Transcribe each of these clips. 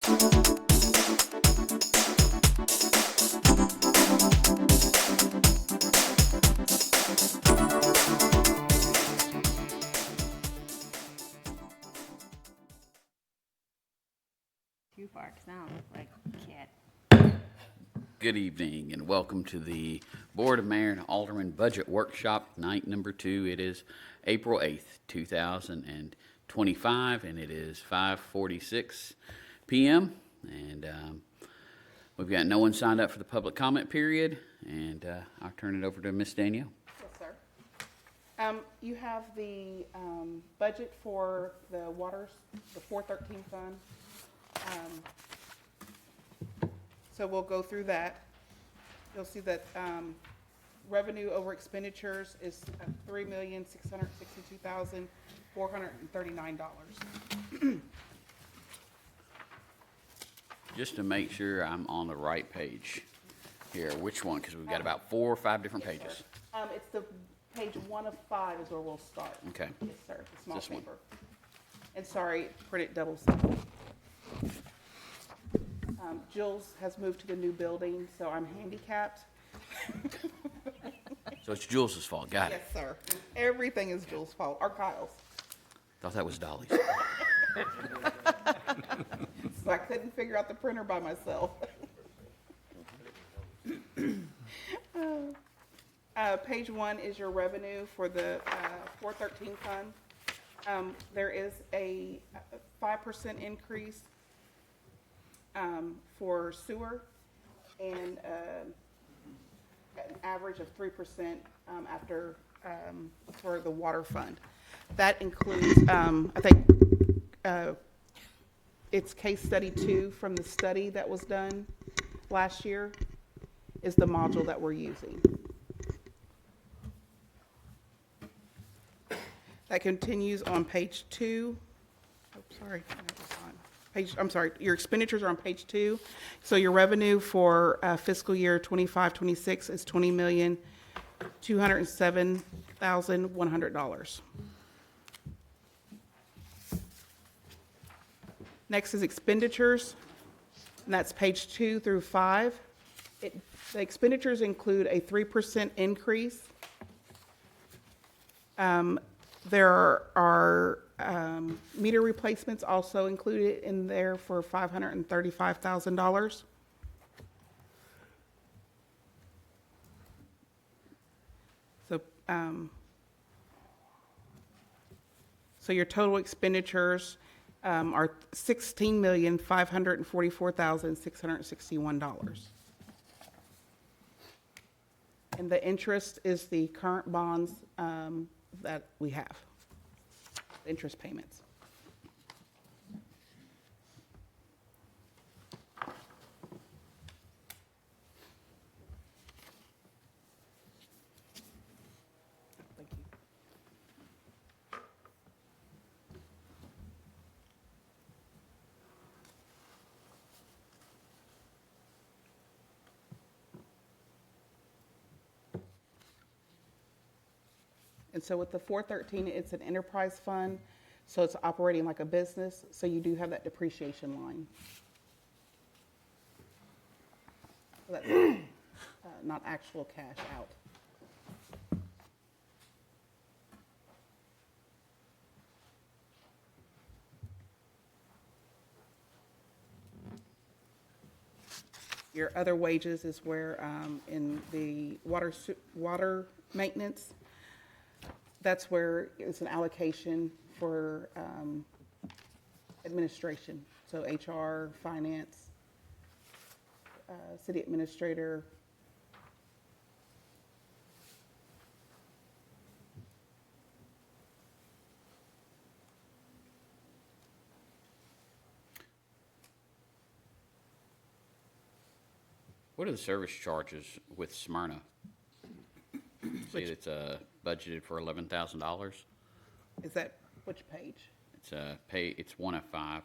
Too far, 'cause now I look like a cat. Good evening and welcome to the Board of Mayor and Alderman Budget Workshop, night number 2. It is April 8th, 2025, and it is 5:46 p.m. And we've got no one signed up for the public comment period, and I'll turn it over to Miss Danielle. Yes, sir. You have the budget for the waters, the 413 fund. So we'll go through that. You'll see that revenue over expenditures is $3,662,439. Just to make sure I'm on the right page here, which one? Because we've got about 4 or 5 different Yes, pages. sir. It's the page 1 of 5 is where we'll start. Okay. Yes, sir, the small This one. paper. And sorry, printed double sided. Jules has moved to the new building, so I'm handicapped. So it's Jules's fault. Got it. Yes, sir. Everything is Jules' fault, or Kyle's. Thought that was Dolly's. So I couldn't figure out the printer by myself. Page 1 is your revenue for the 413 fund. There is a 5% increase for sewer and an average of 3% after for the water fund. That includes, I think, it's case study 2 from the study that was done last year is the module that we're using. That continues on page 2. Oh, sorry. I'm sorry, your expenditures are on page 2. So your revenue for fiscal year 25-26 is $20,207,100. Next is expenditures, and that's page 2 through 5. The expenditures include a 3% increase. There are meter replacements also included in there for $535,000. So your total expenditures are $16,544,661. And the interest is the current bonds that we have, interest payments. Thank you. And so with the 413, it's an enterprise fund, so it's operating like a business, so you do have that depreciation line. So that's not actual cash out. Your other wages is where in the water maintenance, that's where it's an allocation for administration. So HR, finance, city administrator. What are the service charges with Smyrna? See, it's budgeted for $11,000. Is that which page? It's 1 of 5.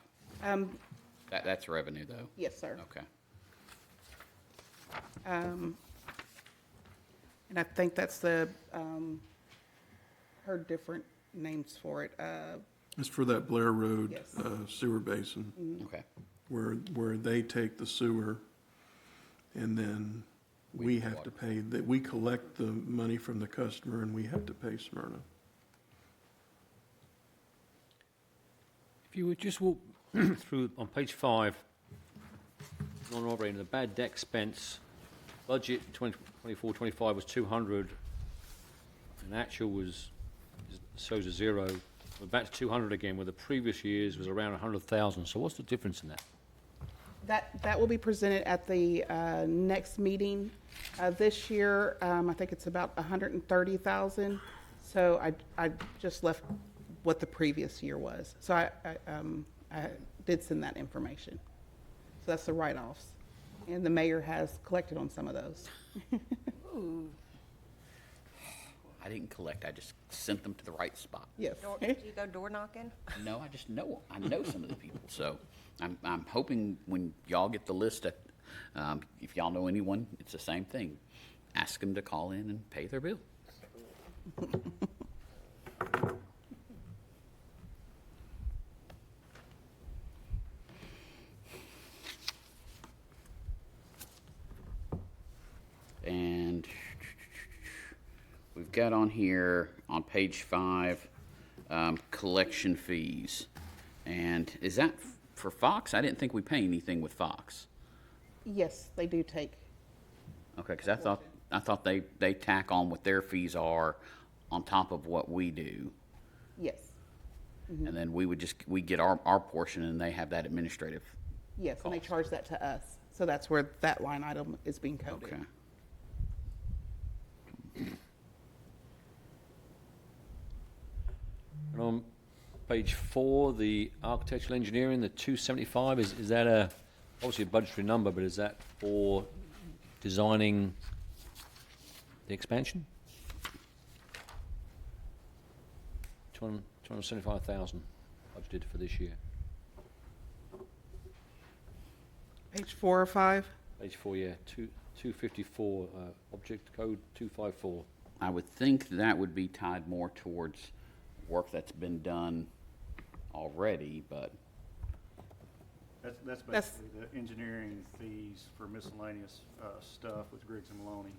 That's revenue though. Yes, sir. Okay. And I think that's the, heard different names for it. It's for that Blair Road Yes. sewer basin. Okay. where they take the sewer, and then we have to pay, that we collect the money from the customer and we have to pay Smyrna. If you would just walk through on page 5, non-operating, the bad debt expense, budget 24-25 was 200, and actual shows a 0. We're back to 200 again, where the previous years was around 100,000. So what's the difference in that? That will be presented at the next meeting. This year, I think it's about 130,000. So I just left what the previous year was. So I did send that information. So that's the write-offs. And the mayor has collected on some of those. I didn't collect, I just sent them to the right spot. Yes. Do you go door knocking? No, I know some of the people, so I'm hoping when y'all get the list, if y'all know anyone, it's the same thing. Ask them to call in and pay their bill. And we've got on here, on page 5, collection fees. And is that for Fox? I didn't think we pay anything with Fox. Yes, they do take. Okay, because I thought they tack on what their fees are on top of what we do. Yes. And then we get our portion and they have that administrative. Yes, and they cost. charge that to us. So that's where that line item is being coded. Okay. And on page 4, the architectural engineering, the 275, is that obviously a budgetary number, but is that for designing the expansion? 275,000 budgeted for this year. Page 4 or 5? Page 4, yeah, 254, object code 254. I would think that would be tied more towards work that's been done already, but That's basically the engineering fees for miscellaneous stuff with Griggs and Maloney,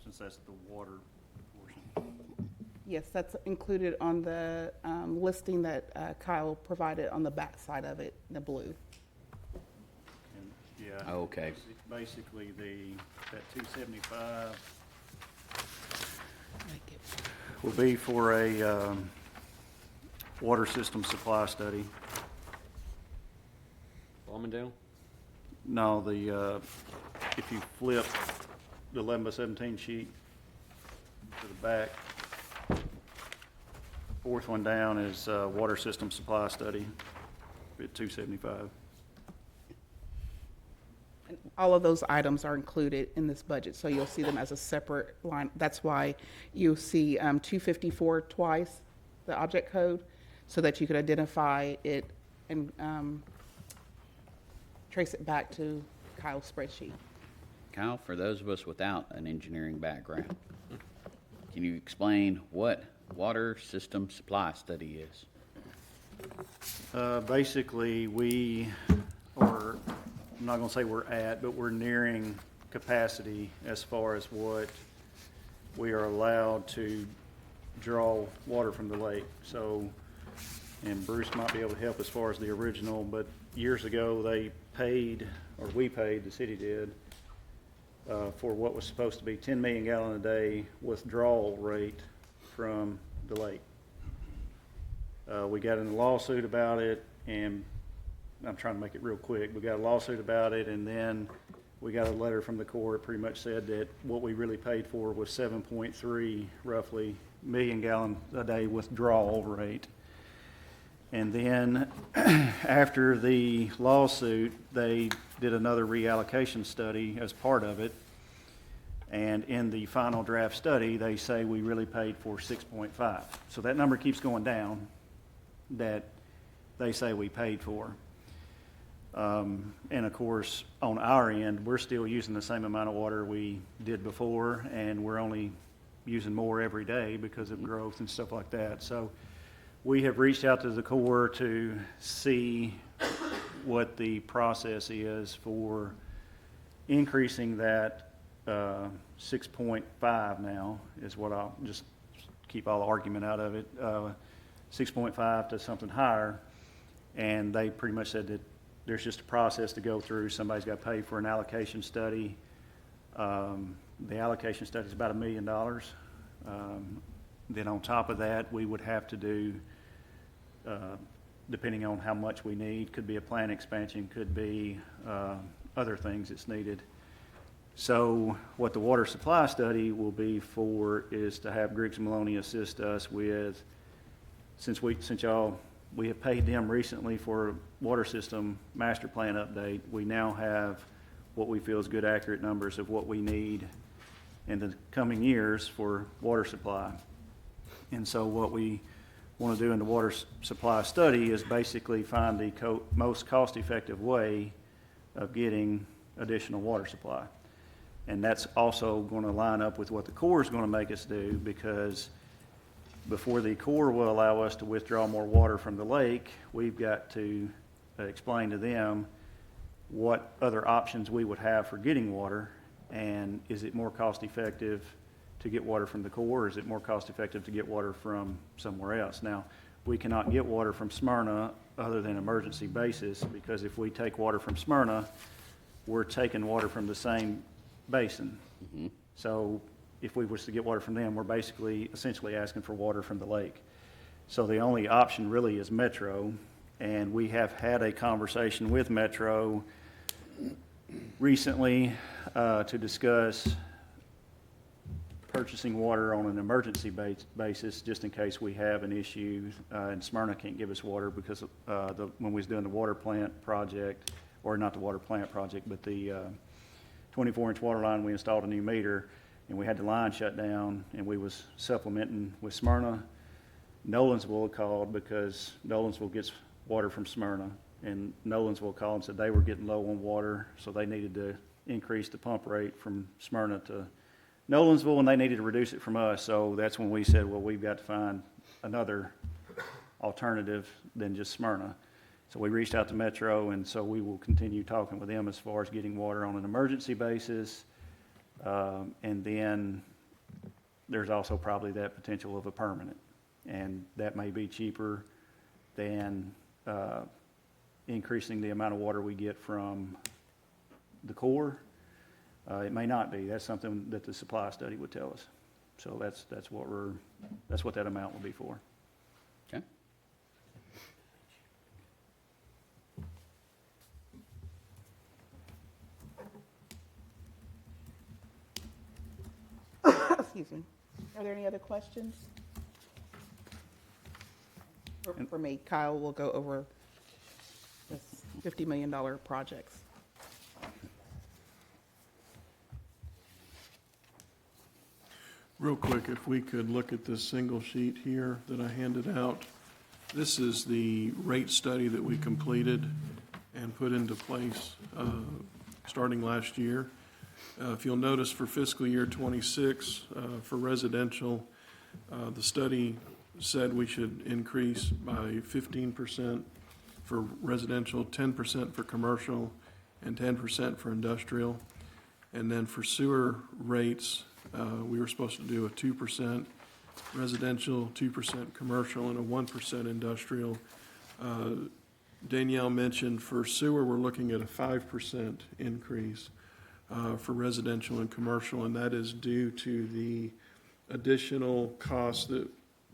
since that's the water portion. Yes, that's included on the listing that Kyle provided on the back side of it, the blue. And, yeah. Okay. Basically, that 275 will be for a water system supply study. Armandale? No, if you flip the 11 by 17 sheet to the back, fourth one down is water system supply study at 275. And all of those items are included in this budget, so you'll see them as a separate line. That's why you see 254 twice, the object code, so that you could identify it and trace it back to Kyle's spreadsheet. Kyle, for those of us without an engineering background, can you explain what water system supply study is? Basically, I'm not going to say we're at, but we're nearing capacity as far as what we are allowed to draw water from the lake. So, and Bruce might be able to help as far as the original, but years ago they paid, or we paid, the city did, for what was supposed to be 10 million gallon a day withdrawal rate from the lake. We got in a lawsuit about it, and I'm trying to make it real quick. We got a lawsuit about it, and then we got a letter from the court pretty much said that what we really paid for was 7.3 roughly million gallon a day withdrawal rate. And then after the lawsuit, they did another reallocation study as part of it. And in the final draft study, they say we really paid for 6.5. So that number keeps going down that they say we paid for. And of course, on our end, we're still using the same amount of water we did before, and we're only using more every day because of growth and stuff like that. So we have reached out to the Corps to see what the process is for increasing that 6.5 now is what I'll just keep all the argument out of it, 6.5 to something higher. And they pretty much said that there's just a process to go through. Somebody's got to pay for an allocation study. The allocation study is about $1 million. Then on top of that, we would have to do, depending on how much we need, could be a plant expansion, could be other things that's needed. So what the water supply study will be for is to have Griggs and Maloney assist us with, since we have paid them recently for water system master plan update, we now have what we feel is good, accurate numbers of what we need in the coming years for water supply. And so what we want to do in the water supply study is basically find the most cost-effective way of getting additional water supply. And that's also going to line up with what the Corps is going to make us do, because before the Corps will allow us to withdraw more water from the lake, we've got to explain to them what other options we would have for getting water, and is it more cost effective to get water from the Corps, or is it more cost effective to get water from somewhere else? Now, we cannot get water from Smyrna other than emergency basis, because if we take water from Smyrna, we're taking water from the same basin. Mm-hmm. So if we was to get water from them, we're basically essentially asking for water from the lake. So the only option really is Metro, and we have had a conversation with Metro recently to discuss purchasing water on an emergency basis, just in case we have an issue and Smyrna can't give us water, because when we was doing the water plant project, or not the water plant project, but the 24-inch water line, we installed a new meter, and we had the line shut down, and we was supplementing with Smyrna. Nolensville called because Nolensville gets water from Smyrna, and Nolensville called and said they were getting low on water, so they needed to increase the pump rate from Smyrna to Nolensville, and they needed to reduce it from us. So that's when we said, well, we've got to find another alternative than just Smyrna. So we reached out to Metro, and so we will continue talking with them as far as getting water on an emergency basis. And then there's also probably that potential of a permanent, and that may be cheaper than increasing the amount of water we get from the Corps. It may not be. That's something that the supply study would tell us. So that's what that amount will be for. Okay. Excuse me. Are there any other questions? For me, Kyle will go over this $50 million projects. Real quick, if we could look at this single sheet here that I handed out. This is the rate study that we completed and put into place starting last year. If you'll notice, for fiscal year 26, for residential, the study said we should increase by 15% for residential, 10% for commercial, and 10% for industrial. And then for sewer rates, we were supposed to do a 2% residential, 2% commercial, and a 1% industrial. Danielle mentioned for sewer, we're looking at a 5% increase for residential and commercial, and that is due to the additional costs that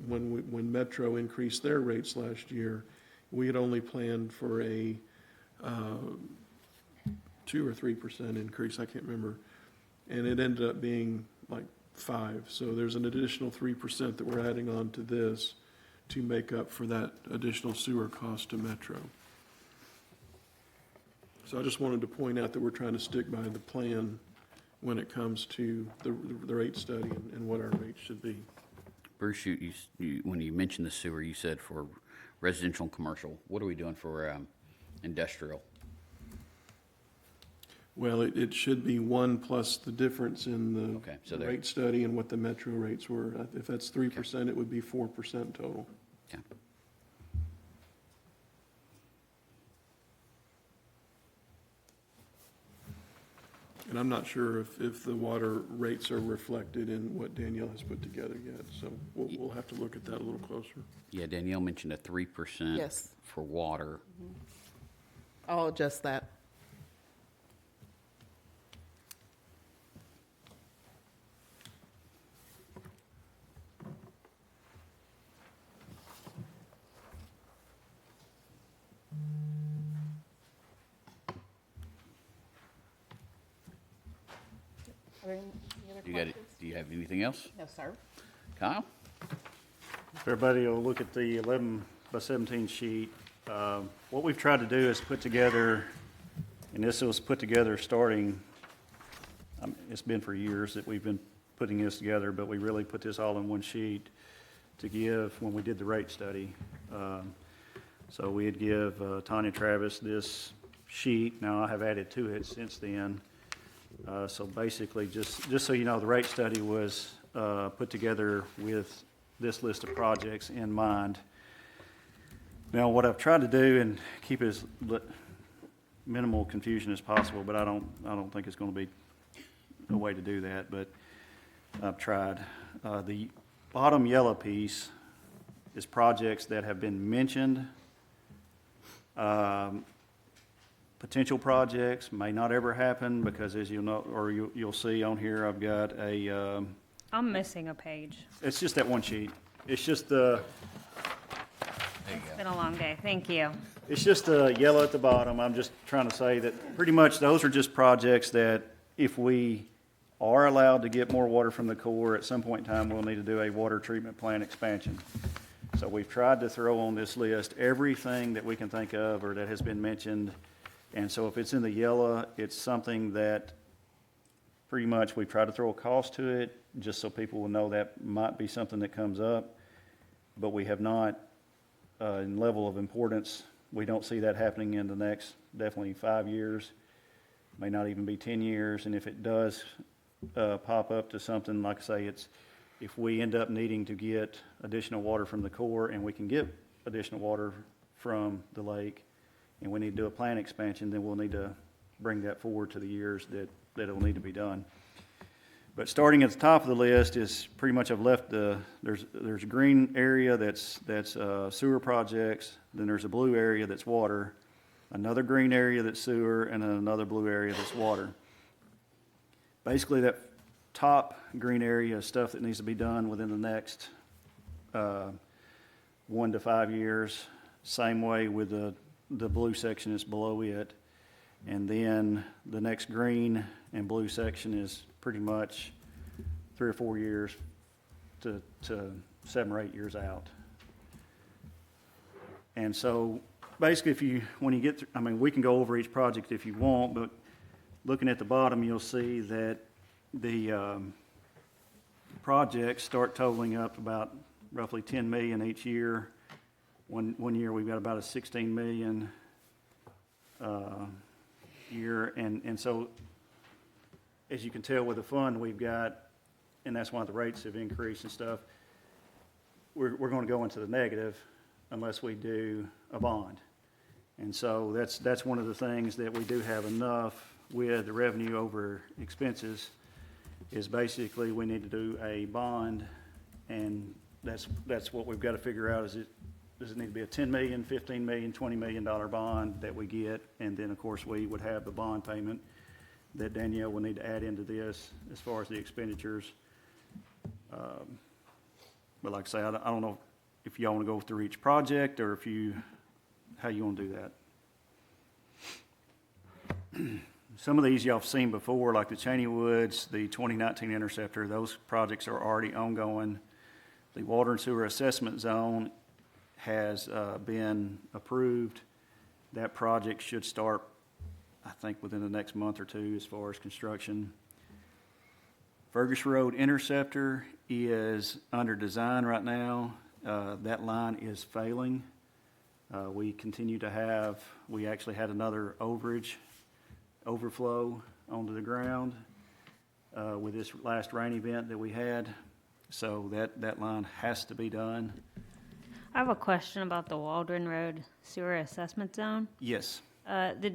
when Metro increased their rates last year, we had only planned for a 2 or 3% increase, I can't remember, and it ended up being like 5. So there's an additional 3% that we're adding on to this to make up for that additional sewer cost to Metro. So I just wanted to point out that we're trying to stick by the plan when it comes to the rate study and what our rates should be. Bruce, you when you mentioned the sewer, you said for residential and commercial. What are we doing for industrial? Well, it should be 1 plus the difference in the rate study and what the Metro rates were. If that's 3%, it would be 4% total. Okay. And I'm not sure if the water rates are reflected in what Danielle has put together yet, so we'll have to look at that a little closer. Yeah, Danielle mentioned a 3% Yes. for water. I'll adjust that. Are there any other You got it? questions? Do you have anything else? No, sir. Kyle? If everybody will look at the 11 by 17 sheet, what we've tried to do is put together, and this was put together starting, it's been for years that we've been putting this together, but we really put this all in one sheet to give when we did the rate study. So we'd give Tanya Travis this sheet. Now I have added to it since then. So basically, just so you know, the rate study was put together with this list of projects in mind. Now, what I've tried to do and keep as minimal confusion as possible, but I don't think it's going to be a way to do that. But I've tried. The bottom yellow piece is projects that have been mentioned. Potential projects may not ever happen because, as you'll know, or you'll see on here, I've got a. I'm missing a page. It's just that one sheet. It's just the. It's been a long day. Thank you. It's just yellow at the bottom. I'm just trying to say that pretty much those are just projects that if we are allowed to get more water from the Corps, at some point in time, we'll need to do a water treatment plant expansion. So we've tried to throw on this list everything that we can think of or that has been mentioned. And so if it's in the yellow, it's something that pretty much we've tried to throw a cost to it just so people will know that might be something that comes up. But we have not, in level of importance, we don't see that happening in the next definitely 5 years, may not even be 10 years. And if it does pop up to something, like I say, it's if we end up needing to get additional water from the Corps and we can get additional water from the lake and we need to do a plant expansion, then we'll need to bring that forward to the years that it'll need to be done. But starting at the top of the list is pretty much I've left there's a green area that's sewer projects, then there's a blue area that's water, another green area that's sewer, and then another blue area that's water. Basically, that top green area is stuff that needs to be done within the next 1 to 5 years. Same way with the blue section is below it. And then the next green and blue section is pretty much 3 or 4 years to 7 or 8 years out. And so basically when you get through, I mean, we can go over each project if you want, but looking at the bottom, you'll see that the projects start totaling up about roughly 10 million each year. One year we've got about a 16 million year, and so as you can tell with the fund we've got, and that's why the rates have increased and stuff, we're going to go into the negative unless we do a bond. And so that's one of the things that we do have enough with the revenue over expenses is basically we need to do a bond, and that's what we've got to figure out. Does it need to be a $10 million, $15 million, $20 million bond that we get? And then, of course, we would have the bond payment that Danielle will need to add into this as far as the expenditures. But like I say, I don't know if y'all want to go through each project or how you want to do that. Some of these y'all have seen before, like the Cheney Woods, the 2019 Interceptor. Those projects are already ongoing. The Water and Sewer Assessment Zone has been approved. That project should start, I think, within the next month or two as far as construction. Fergus Road Interceptor is under design right now. That line is failing. We continue to have, we actually had another overflow onto the ground with this last rain event that we had. So that line has to be done. I have a question about the Waldron Road Sewer Assessment Zone. Yes. The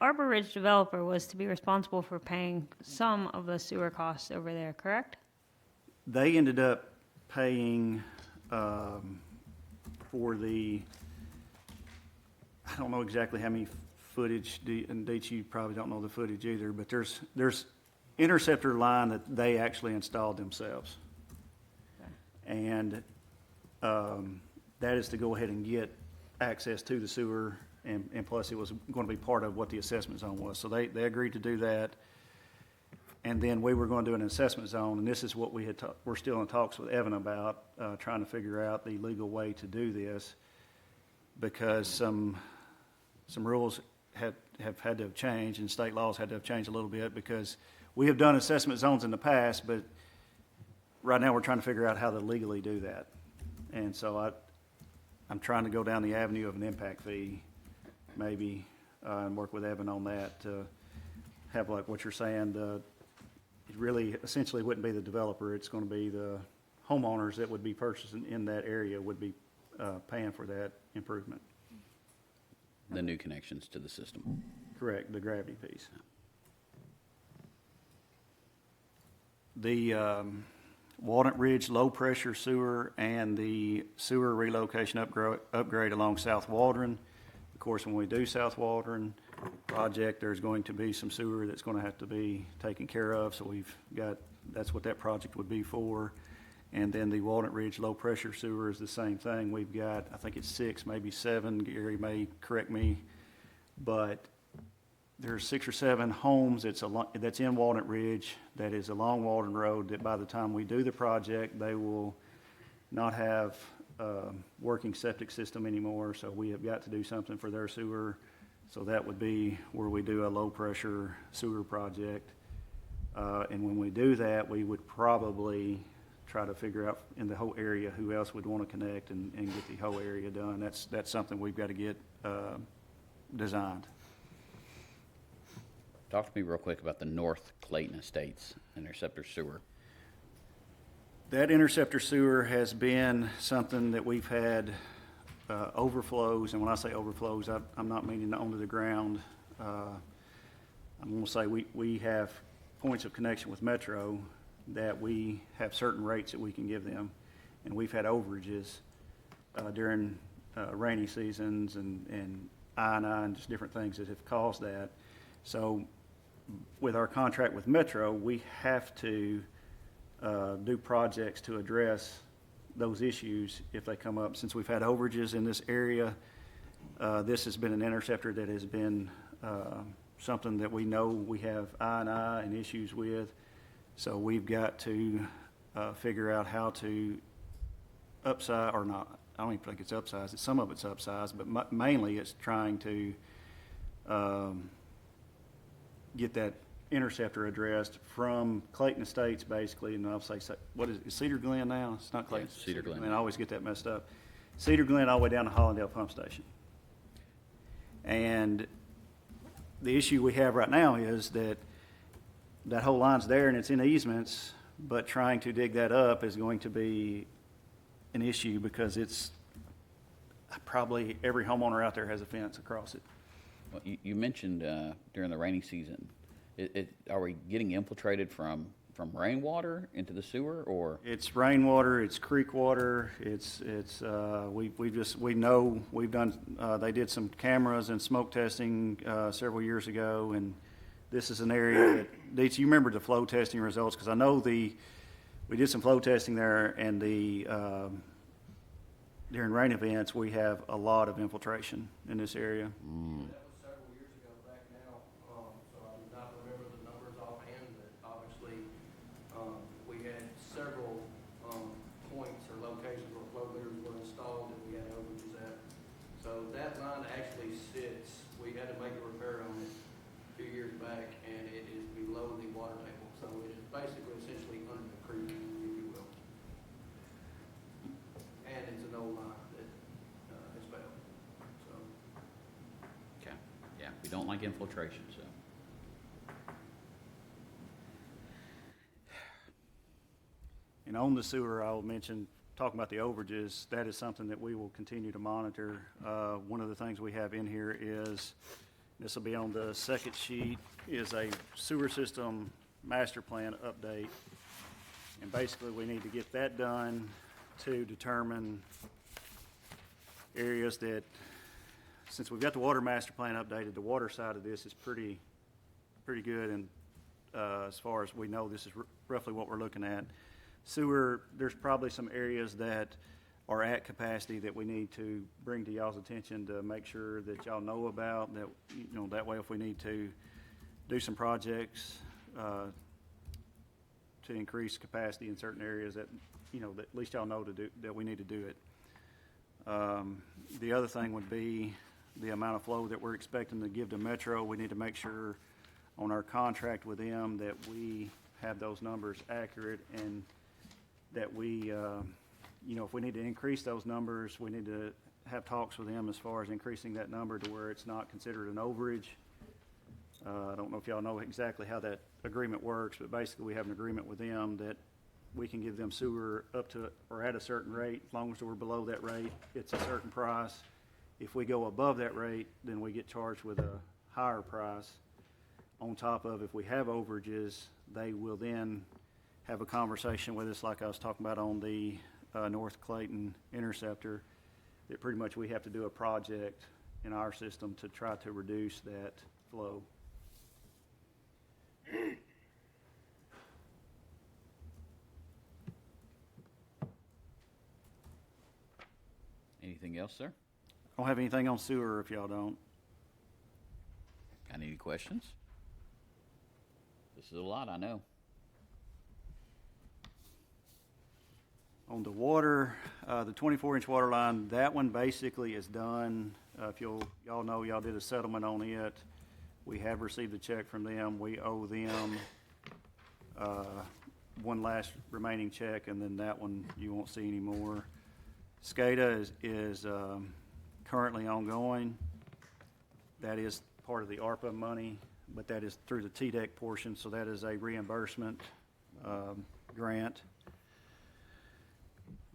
Arbor Ridge developer was to be responsible for paying some of the sewer costs over there, correct? They ended up paying for the, I don't know exactly how many footage, and Deech, you probably don't know the footage either, but there's interceptor line that they actually installed themselves. And that is to go ahead and get access to the sewer, and plus it was going to be part of what the assessment zone was. So they agreed to do that. And then we were going to do an assessment zone, and this is what we're still in talks with Evan about, trying to figure out the legal way to do this, because some rules have had to have changed, and state laws had to have changed a little bit, because we have done assessment zones in the past, but right now we're trying to figure out how to legally do that. And so I'm trying to go down the avenue of an impact fee, maybe, and work with Evan on that to have, like what you're saying, it really essentially wouldn't be the developer, it's going to be the homeowners that would be purchasing in that area would be paying for that improvement. The new connections to the system. Correct, the gravity piece. The Walnut Ridge low-pressure sewer and the sewer relocation upgrade along South Waldron. Of course, when we do South Waldron project, there's going to be some sewer that's going to have to be taken care of, so that's what that project would be for. And then the Walnut Ridge low-pressure sewer is the same thing. We've got, I think it's 6, maybe 7, Gary may correct me, but there's 6 or 7 homes that's in Walnut Ridge that is along Walden Road that by the time we do the project, they will not have working septic system anymore, so we have got to do something for their sewer. So that would be where we do a low-pressure sewer project. And when we do that, we would probably try to figure out in the whole area who else would want to connect and get the whole area done. That's something we've got to get designed. Talk to me real quick about the North Clayton Estates interceptor sewer. That interceptor sewer has been something that we've had overflows, and when I say overflows, I'm not meaning onto the ground. I'm going to say we have points of connection with Metro that we have certain rates that we can give them, and we've had overages during rainy seasons and I&I and just different things that have caused that. So with our contract with Metro, we have to do projects to address those issues if they come up. Since we've had overages in this area, this has been an interceptor that has been something that we know we have I&I and issues with. So we've got to figure out how to upsize, or not, I don't even think it's upsized. Some of it's upsized, but mainly it's trying to get that interceptor addressed from Clayton Estates, basically, and I'll say, what is it, Cedar Glen now? It's not Clayton. Yeah, Cedar Glen. I always get that messed up. Cedar Glen all the way down to Hollandale Pump Station. And the issue we have right now is that whole line's there and it's in easements, but trying to dig that up is going to be an issue because it's probably every homeowner out there has a fence across it. Well, you mentioned during the rainy season, are we getting infiltrated from rainwater into the sewer, or? It's rainwater, it's creek water, we know, we've done, they did some cameras and smoke testing several years ago, and this is an area that, Deets, you remember the flow testing results, because I know we did some flow testing there, and during rain events, we have a lot of infiltration in this area. That was several years ago back now, so I do not remember the numbers offhand, but obviously, we had several, points or locations where flow meters were installed that we had overages at. So that line actually sits, we had to make a repair on it a few years back, and it is below the water table. So it is basically essentially under the creek, if you will. And it's an old line that, has failed, so. Okay, yeah, we don't like infiltration, so. And on the sewer, I'll mention, talking about the overages, that is something that we will continue to monitor. One of the things we have in here is This will be on the second sheet, is a sewer system master plan update. And basically, we need to get that done to determine areas that, since we've got the water master plan updated, the water side of this is pretty good. And as far as we know, this is roughly what we're looking at. Sewer, there's probably some areas that are at capacity that we need to bring to y'all's attention to make sure that y'all know about, that, that way if we need to do some projects to increase capacity in certain areas, that, that at least y'all know that we need to do it. The other thing would be the amount of flow that we're expecting to give to Metro. We need to make sure on our contract with them that we have those numbers accurate, and that we, if we need to increase those numbers, we need to have talks with them as far as increasing that number to where it's not considered an overage. I don't know if y'all know exactly how that agreement works, but basically we have an agreement with them that we can give them sewer up to or at a certain rate. As long as we're below that rate, it's a certain price. If we go above that rate, then we get charged with a higher price. On top of, if we have overages, they will then have a conversation with us, like I was talking about on the North Clayton Interceptor, that pretty much we have to do a project in our system to try to reduce that flow. Anything else, sir? I don't have anything on sewer if y'all don't. Got any questions? This is a lot, I know. On the water, the 24-inch water line, that one basically is done. If y'all know, y'all did a settlement on it. We have received a check from them. We owe them one last remaining check, and then that one you won't see anymore. SCADA is currently ongoing. That is part of the ARPA money, but that is through the TDEC portion, so that is a reimbursement grant.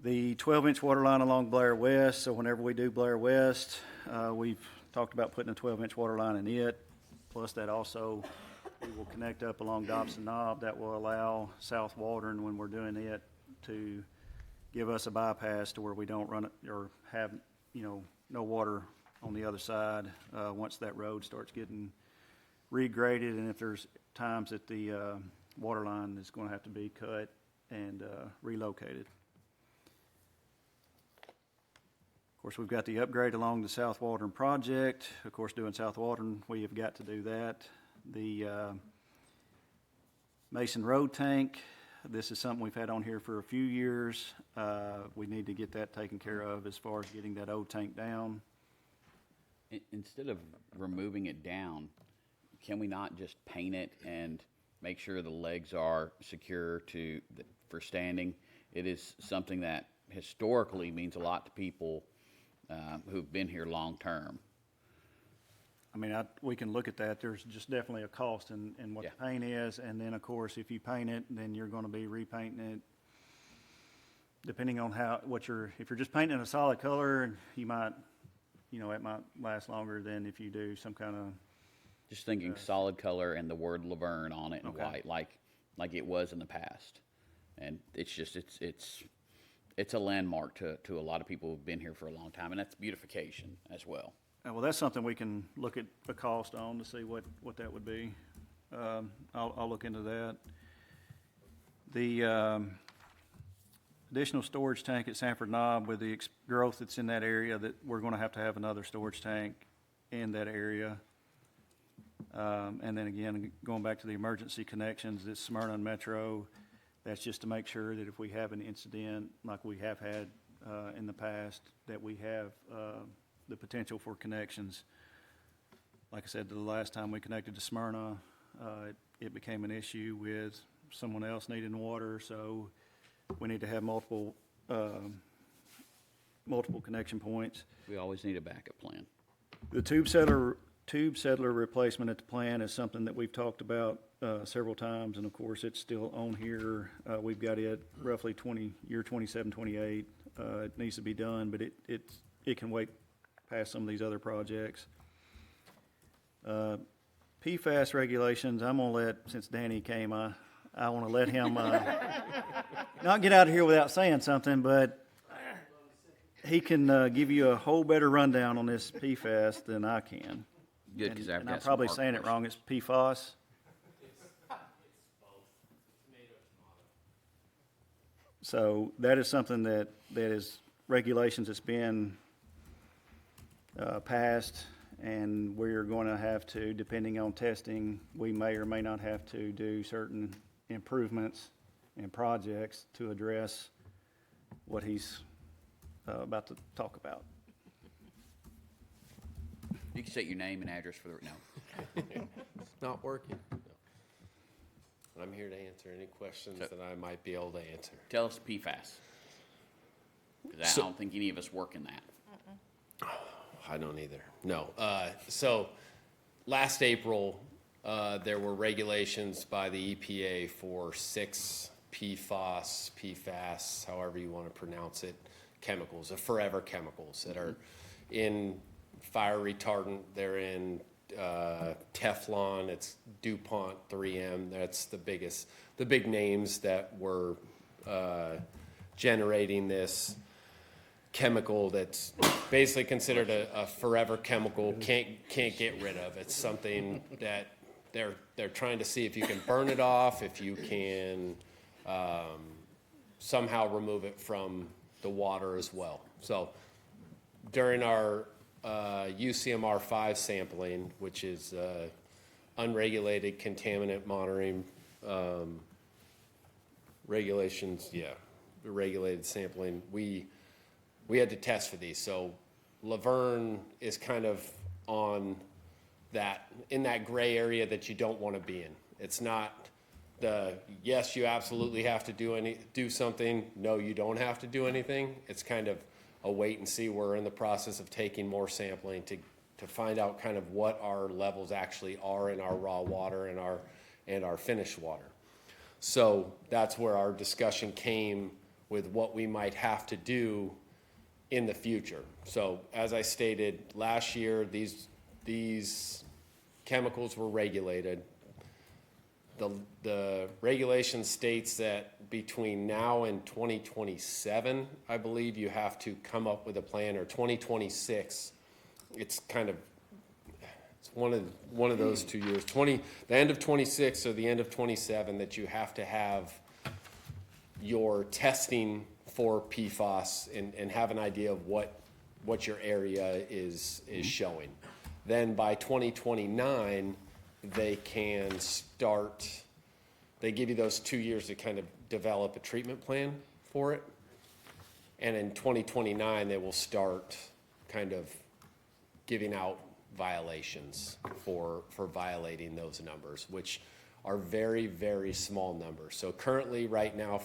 The 12-inch water line along Blair West, so whenever we do Blair West, we've talked about putting a 12-inch water line in it. Plus that also, we will connect up along Dobson Knob. That will allow South Waldron, when we're doing it, to give us a bypass to where we don't run it or have, no water on the other side once that road starts getting regraded, and if there's times that the water line is going to have to be cut and relocated. Of course, we've got the upgrade along the South Waldron project. Of course, doing South Waldron, we have got to do that. The Mason Road tank, this is something we've had on here for a few years. We need to get that taken care of as far as getting that old tank down. Instead of removing it down, can we not just paint it and make sure the legs are secure for standing? It is something that historically means a lot to people who've been here long term. I mean, we can look at that. There's just definitely a cost in what the paint is, and then, of course, if you paint it, then you're going to be repainting it. Depending on if you're just painting a solid color, you might, it might last longer than if you do some kind of. Just thinking solid color and the word Laverne on it in white, like it was in the past, and it's just it's a landmark to a lot of people who've been here for a long time, and that's beautification as well. Well, that's something we can look at the cost on to see what that would be. I'll look into that. The additional storage tank at Sanford Knob, with the growth that's in that area, that we're going to have another storage tank in that area. And then again, going back to the emergency connections, this Smyrna and Metro, that's just to make sure that if we have an incident like we have had in the past, that we have the potential for connections. Like I said, the last time we connected to Smyrna, it became an issue with someone else needing water, so we need to have multiple connection points. We always need a backup plan. The tube settler replacement at the plant is something that we've talked about several times, and of course it's still on here. We've got it roughly 27, 28. It needs to be done, but it can wait past some of these other projects. PFAS regulations, I'm gonna let, since Danny came, I wanna let him, not get out of here without saying something, but he can, give you a whole better rundown on this PFAS than I can. Good, because I've And got I'm some probably hard saying it questions. wrong, it's PFAS. So that is something that is regulations that's been passed, and we're going to have to, depending on testing, we may or may not have to do certain improvements and projects to address what he's about to talk about. You can state your name and address for the, no. It's not working. No. I'm here to answer any questions So- that I might be able to answer. Tell us PFAS. Because I don't think any of us work in that. I don't either. No. So last April, there were regulations by the EPA for 6 PFAS, however you want to pronounce it, chemicals, forever chemicals that are in fire retardant. They're in Teflon. It's DuPont, 3M. That's the big names that were generating this chemical that's basically considered a forever chemical. Can't get rid of. It's something that they're trying to see if you can burn it off, if you can somehow remove it from the water as well. So during our UCMR 5 sampling, which is unregulated contaminant monitoring regulations, regulated sampling, we had to test for these. So Laverne is kind of on in that gray area that you don't want to be in. It's not yes, you absolutely have to do something. No, you don't have to do anything. It's kind of a wait and see. We're in the process of taking more sampling to find out kind of what our levels actually are in our raw water and our finished water. So that's where our discussion came with what we might have to do in the future. So as I stated, last year, these chemicals were regulated. The regulation states that between now and 2027, I believe, you have to come up with a plan, or 2026. It's one of those 2 years. The end of 26 or the end of 27, that you have to have your testing for PFAS and have an idea of what your area is showing. Then by 2029, they can start, they give you those 2 years to kind of develop a treatment plan for it. And in 2029, they will start kind of giving out violations for violating those numbers, which are very, very small numbers. So currently, right now,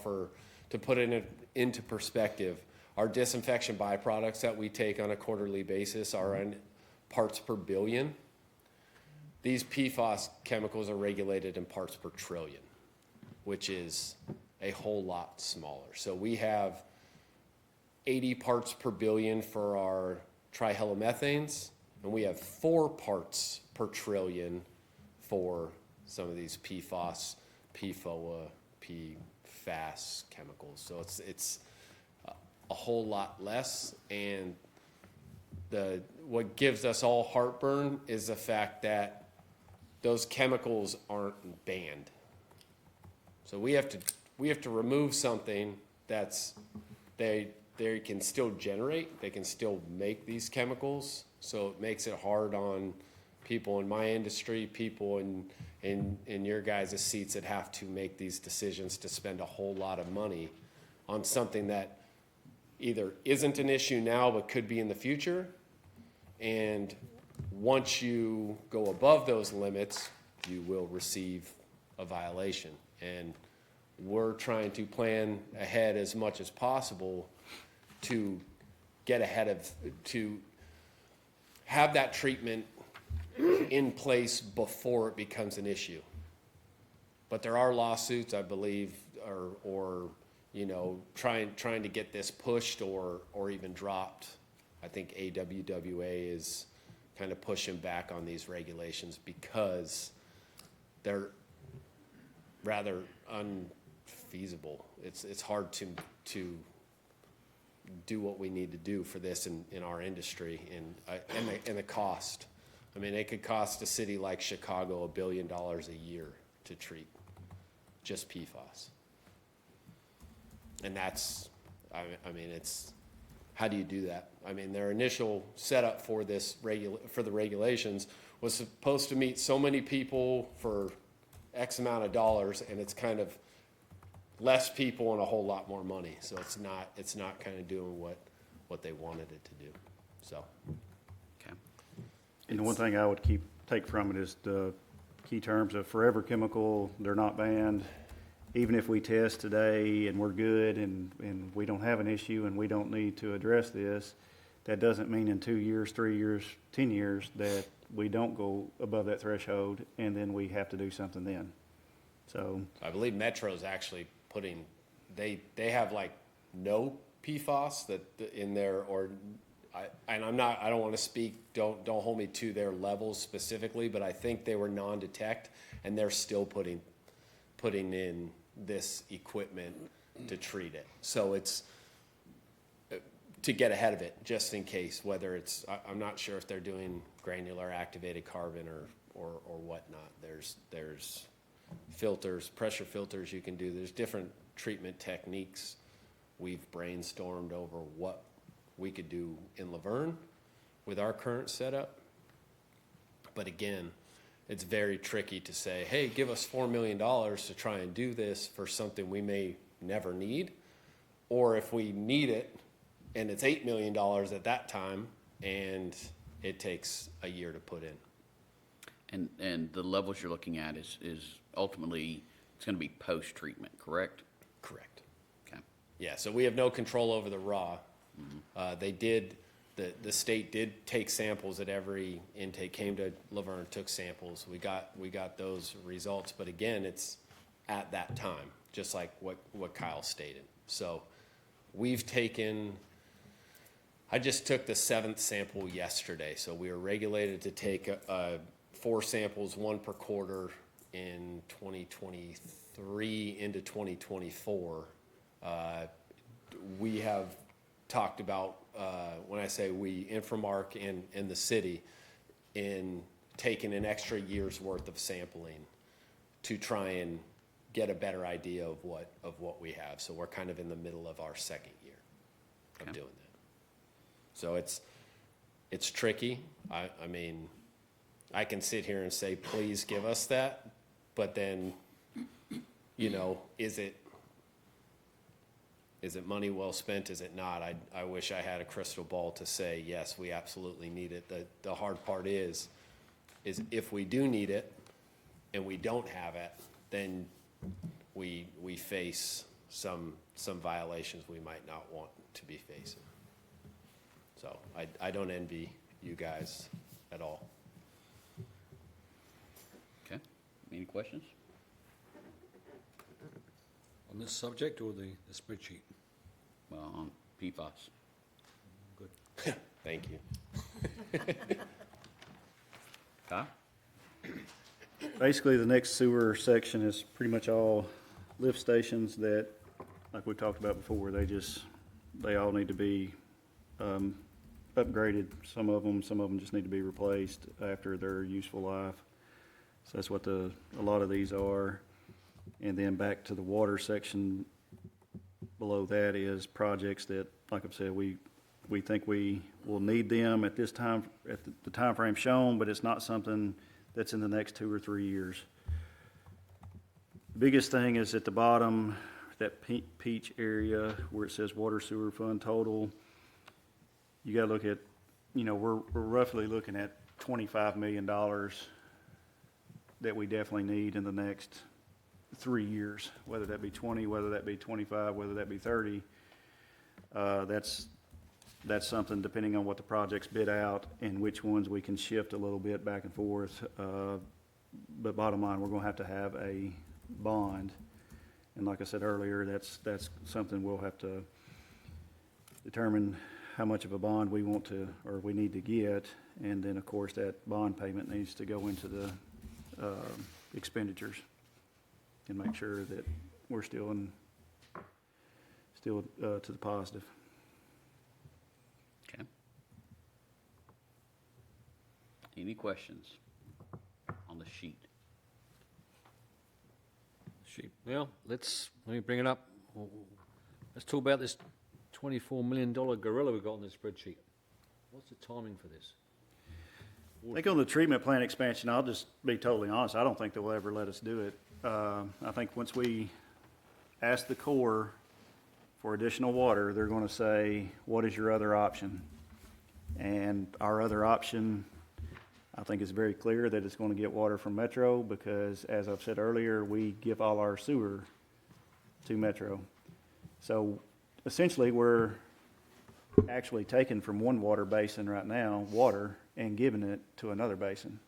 to put it into perspective, our disinfection byproducts that we take on a quarterly basis are in parts per billion. These PFAS chemicals are regulated in parts per trillion, which is a whole lot smaller. So we have 80 parts per billion for our trihalomethanes, and we have 4 parts per trillion for some of these PFAS, PFOA, PFAS chemicals. So it's a whole lot less, and what gives us all heartburn is the fact that those chemicals aren't banned. So we have to remove something that's they can still generate, they can still make these chemicals. So it makes it hard on people in my industry, people in your guys' seats that have to make these decisions to spend a whole lot of money on something that either isn't an issue now but could be in the future. And once you go above those limits, you will receive a violation. And we're trying to plan ahead as much as possible to get ahead to have that treatment in place before it becomes an issue. But there are lawsuits, I believe, or trying to get this pushed or even dropped. I think AWWA is kind of pushing back on these regulations because they're rather unfeasible. It's hard to do what we need to do for this in our industry and the cost. I mean, it could cost a city like Chicago $1 billion a year to treat just PFAS. And that's, I mean, it's, how do you do that? I mean, their initial setup for this for the regulations was supposed to meet so many people for X amount of dollars, and it's kind of less people and a whole lot more money. So it's not kind of doing what they wanted it to do. So. Okay. And the one thing I would take from it is the key terms of forever chemical, they're not banned. Even if we test today and we're good and we don't have an issue and we don't need to address this, that doesn't mean in 2 years, 3 years, 10 years that we don't go above that threshold and then we have to do something then. So I believe Metro's actually putting, they have like no PFAS that in there, or I don't want to speak, don't hold me to their levels specifically, but I think they were non-detect and they're still putting in this equipment to treat it. So it's to get ahead of it, just in case, whether it's, I'm not sure if they're doing granular activated carbon or whatnot. There's filters, pressure filters you can do. There's different treatment techniques. We've brainstormed over what we could do in Laverne with our current setup. But again, it's very tricky to say, hey, give us $4 million to try and do this for something we may never need. Or if we need it and it's $8 million at that time and it takes a year to put in. And the levels you're looking at is ultimately, it's going to be post-treatment, correct? Correct. Okay. Yeah, so we have no control over the raw. They did, the state did take samples at every intake, came to Laverne, took samples. We got those results, but again, it's at that time, just like what Kyle stated. So we've taken, I just took the 7th sample yesterday, so we were regulated to take 4 samples, 1 per quarter in 2023 into 2024. We have talked about, when I say we, Infomark and the city, in taking an extra year's worth of sampling to try and get a better idea of what we have. So we're kind of in the middle of our 2nd year of doing that. So it's tricky. I mean, I can sit here and say, please give us that, but then, you know, is it money well spent? Is it not? I wish I had a crystal ball to say, yes, we absolutely need it. The hard part is if we do need it and we don't have it, then we face some violations we might not want to be facing. So I don't envy you guys at all. Okay. Any questions? On this subject or the spreadsheet? Well, on PFAS. Good. Thank you. Kyle? basically the next sewer section is pretty much all lift stations that, like we talked about before, they all need to be upgraded. Some of them just need to be replaced after their useful life. So that's what a lot of these are. And then back to the water section below that is projects that, like I've said, we think we will need them at this time, at the time frame shown, but it's not something that's in the next 2 or 3 years. The biggest thing is at the bottom, that peach area where it says water sewer fund total. You gotta look at, we're roughly looking at $25 million that we definitely need in the next 3 years, whether that be 20, whether that be 25, whether that be 30. That's something depending on what the projects bid out and which ones we can shift a little bit back and forth. But bottom line, we're gonna have a bond. And like I said earlier, that's something we'll have to determine how much of a bond we want to, or we need to get. And then, of course, that bond payment needs to go into the expenditures and make sure that we're still to the positive. Okay. Any questions on the sheet? Well, let me bring it up. Let's talk about this $24 million gorilla we've got on this spreadsheet. What's the timing for this? I think on the treatment plant expansion, I'll just be totally honest, I don't think they'll ever let us do it. I think once we ask the Corps for additional water, they're going to say, what is your other option? And our other option, I think is very clear that it's going to get water from Metro because, as I've said earlier, we give all our sewer to Metro. So essentially, we're actually taking from one water basin right now, water, and giving it to another basin.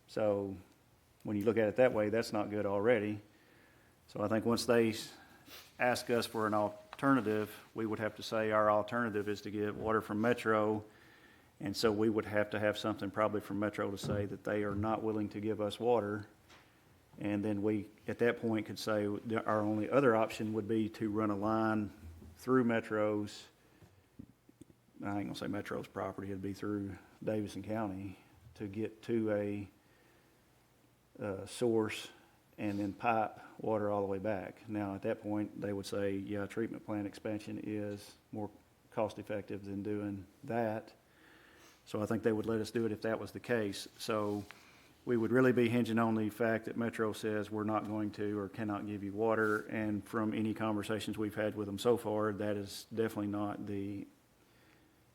So when you look at it that way, that's not good already. So I think once they ask us for an alternative, we would have to say our alternative is to get water from Metro. And so we would have to have something probably from Metro to say that they are not willing to give us water. And then we, at that point, could say our only other option would be to run a line through Metro's, I ain't gonna say Metro's property, it'd be through Davidson County to get to a source and then pipe water all the way back. Now, at that point, they would say, yeah, treatment plant expansion is more cost effective than doing that. So I think they would let us do it if that was the case. So we would really be hinging on the fact that Metro says we're not going to or cannot give you water. And from any conversations we've had with them so far, that is definitely not the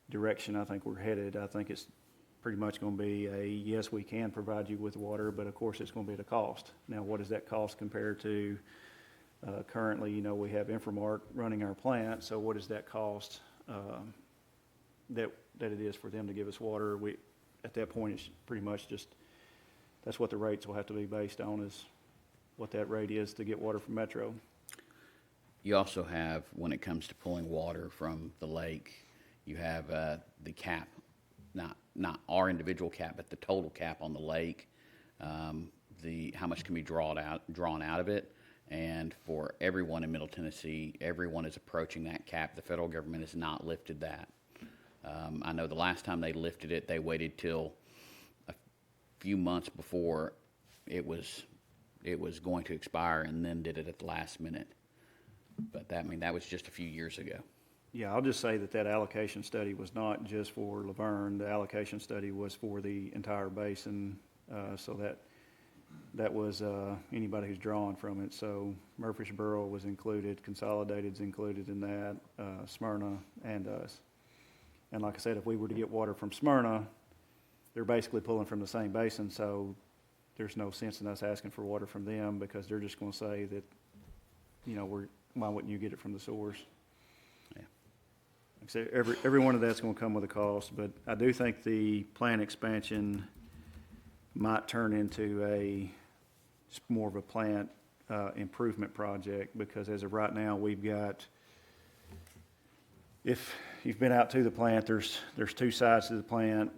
direction I think we're headed. I think it's pretty much going to be a, yes, we can provide you with water, but of course it's going to be at a cost. Now, what does that cost compare to currently, you know, we have Inframark running our plant, so what does that cost that it is for them to give us water? We, at that point, it's pretty much just, that's what the rates will have to be based on, is what that rate is to get water from Metro. You also have, when it comes to pulling water from the lake, you have the cap, not our individual cap, but the total cap on the lake, how much can be drawn out of it. And for everyone in Middle Tennessee, everyone is approaching that cap. The federal government has not lifted that. I know the last time they lifted it, they waited till a few months before it was going to expire and then did it at the last minute. But that was just a few years ago. Yeah, I'll just say that allocation study was not just for Laverne. The allocation study was for the entire basin, so that was anybody who's drawing from it. So Murfreesboro was included, Consolidated's included in that, Smyrna, and us. And like I said, if we were to get water from Smyrna, they're basically pulling from the same basin, so there's no sense in us asking for water from them because they're just going to say that, you know, why wouldn't you get it from the source? Yeah. Like I said, every one of that's going to come with a cost, but I do think the plant expansion might turn into just more of a plant improvement project, because as of right now, we've got, if you've been out to the plant, there's two sides to the plant,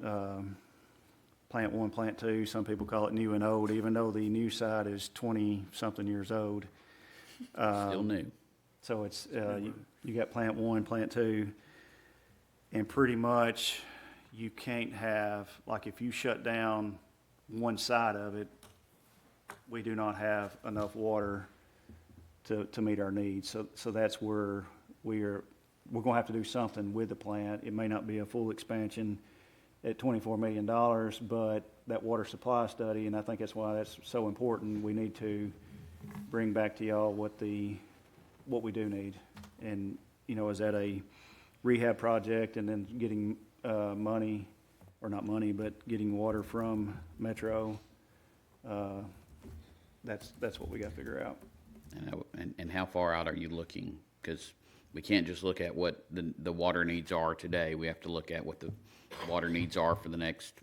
plant 1, plant 2. Some people call it new and old, even though the new side is 20-something years old. Still new. So it's you got plant 1, plant 2, and pretty much you can't have, like, if you shut down one side of it, we do not have enough water to meet our needs. So that's where we're going to have to do something with the plant. It may not be a full expansion at $24 million, but that water supply study, and I think that's why that's so important, we need to bring back to y'all what we do need. And, you know, is that a rehab project and then getting money, or not money, but getting water from Metro? That's what we got to figure out. And how far out are you looking? Because we can't just look at what the water needs are today. We have to look at what the water needs are for the next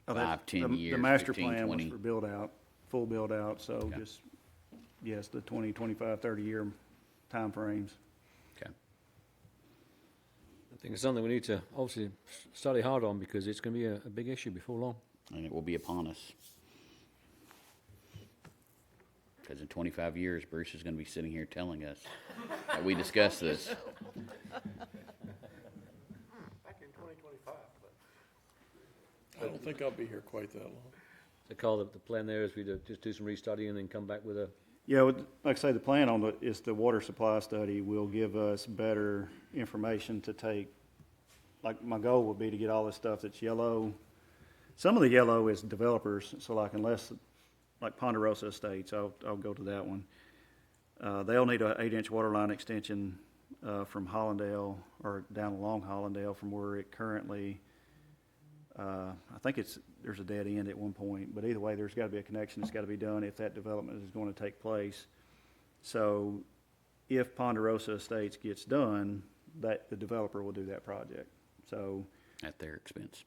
5, 10 years, The master 15, plan 20. was for build out, full build out, so Okay. just, yes, the 20, 25, 30 year timeframes. Okay. think it's something we need to obviously study hard on because it's going to be a big issue before long. And it will be upon us. Because in 25 years, Bruce is going to be sitting here telling us that we discussed this. Back in 2025, I don't think I'll be here quite that long. So Carl, the plan there is we just do some restudy and then come back with a, Yeah, like I say, the plan on is the water supply study will give us better information to take. Like, my goal would be to get all this stuff that's yellow. Some of the yellow is developers, so like unless, like Ponderosa Estates, I'll go to that one. They'll need an 8-inch water line extension from Hollandale or down along Hollandale from where it currently, I think there's a dead end at one point, but either way, there's got to be a connection that's got to be done if that development is going to take place. So if Ponderosa Estates gets done, that the developer will do that project. So At their expense.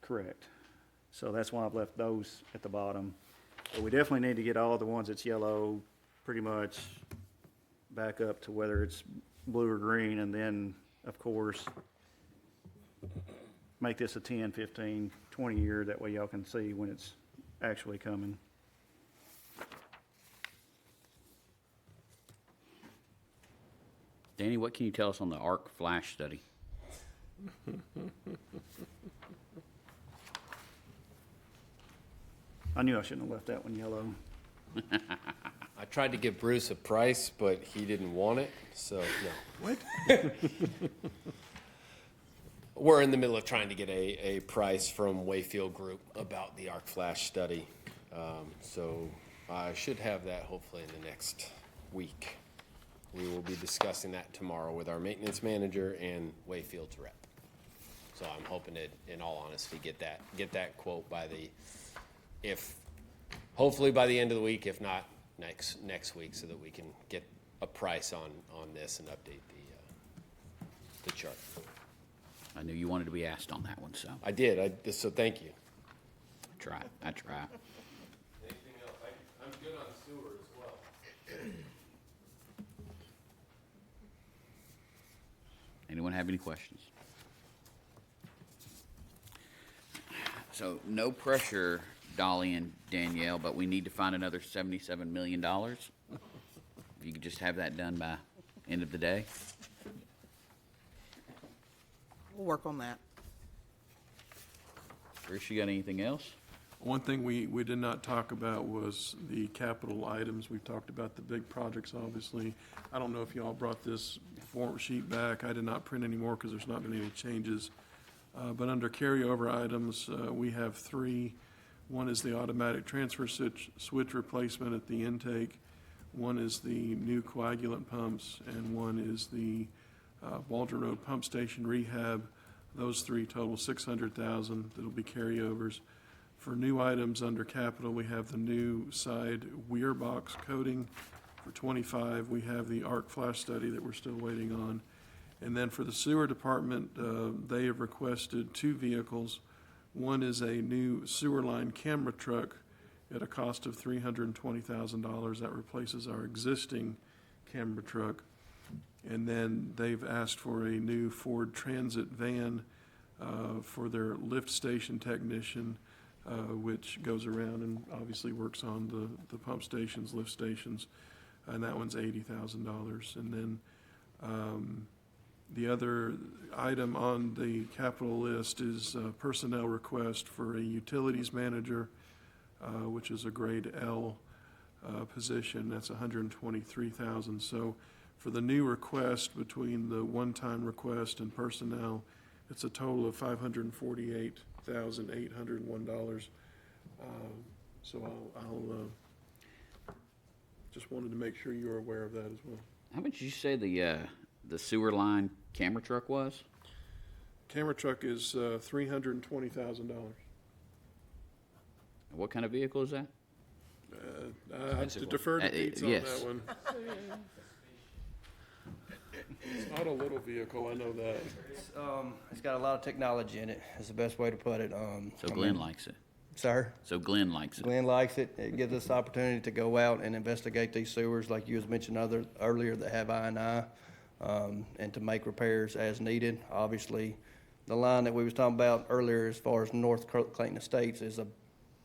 correct. So that's why I've left those at the bottom. But we definitely need to get all the ones that's yellow pretty much back up to whether it's blue or green, and then, of course, make this a 10, 15, 20 year, that way y'all can see when it's actually coming. Danny, what can you tell us on the arc flash study? I knew I shouldn't have left that one yellow. I tried to give Bruce a price, but he didn't want it, so no. What? We're in the middle of trying to get a price from Wayfield Group about the arc flash study. So I should have that hopefully in the next week. We will be discussing that tomorrow with our maintenance manager and Wayfield's rep. So I'm hoping to, in all honesty, get that quote hopefully by the end of the week, if not next week, so that we can get a price on this and update the chart. I knew you wanted to be asked on that one, so I did. So thank you. I try. Anything else? I'm good on sewer as well. Anyone have any questions? So no pressure, Dolly and Danielle, but we need to find another $77 million. If you could just have that done by end of the day. We'll work on that. Bruce, you got anything else? One thing we did not talk about was the capital items. We've talked about the big projects, obviously. I don't know if y'all brought this form sheet back. I did not print any more because there's not been any changes. But under carryover items, we have 3. One is the automatic transfer switch replacement at the intake. One is the new coagulant pumps, and one is the Boardroom Road pump station rehab. Those 3 total $600,000 that'll be carryovers. For new items under capital, we have the new side weir box coating. For 25, we have the arc flash study that we're still waiting on. And then for the sewer department, they have requested 2 vehicles. One is a new sewer line camera truck at a cost of $320,000. That replaces our existing camera truck. And then they've asked for a new Ford Transit van for their lift station technician, which goes around and obviously works on the pump stations, lift stations, and that one's $80,000. And then the other item on the capital list is a personnel request for a utilities manager, which is a grade L position. That's $123,000. So for the new request, between the one-time request and personnel, it's a total of $548,801. So I'll just wanted to make sure you're aware of that as well. How much did you say the sewer line camera truck was? Camera truck is $320,000. What kind of vehicle is that? I have to defer to Pete on yes. that one. It's not a little vehicle, I know that. It's got a lot of technology in it, is the best way to put it. So Glenn likes it. Sir? So Glenn likes it. Glenn likes it. It gives us the opportunity to go out and investigate these sewers, like you was mentioning earlier, that have I&I. and to make repairs as needed. Obviously, the line that we was talking about earlier as far as North Clayton Estates is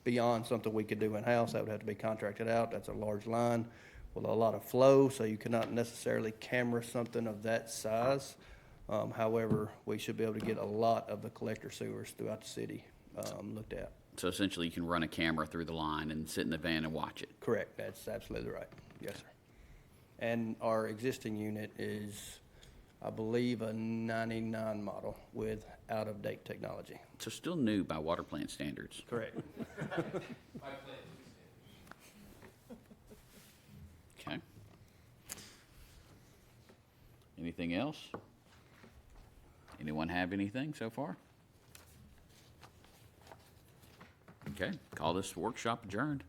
beyond something we could do in-house. That would have to be contracted out. That's a large line with a lot of flow, so you cannot necessarily camera something of that size. However, we should be able to get a lot of the collector sewers throughout the city looked at. So essentially, you can run a camera through the line and sit in the van and watch it. Correct, that's absolutely right. Yes, sir. And our existing unit is, I believe, a 99 model with out-of-date technology. So still new by water plant standards. Correct. Okay. Anything else? Anyone have anything so far? Okay, call this workshop adjourned.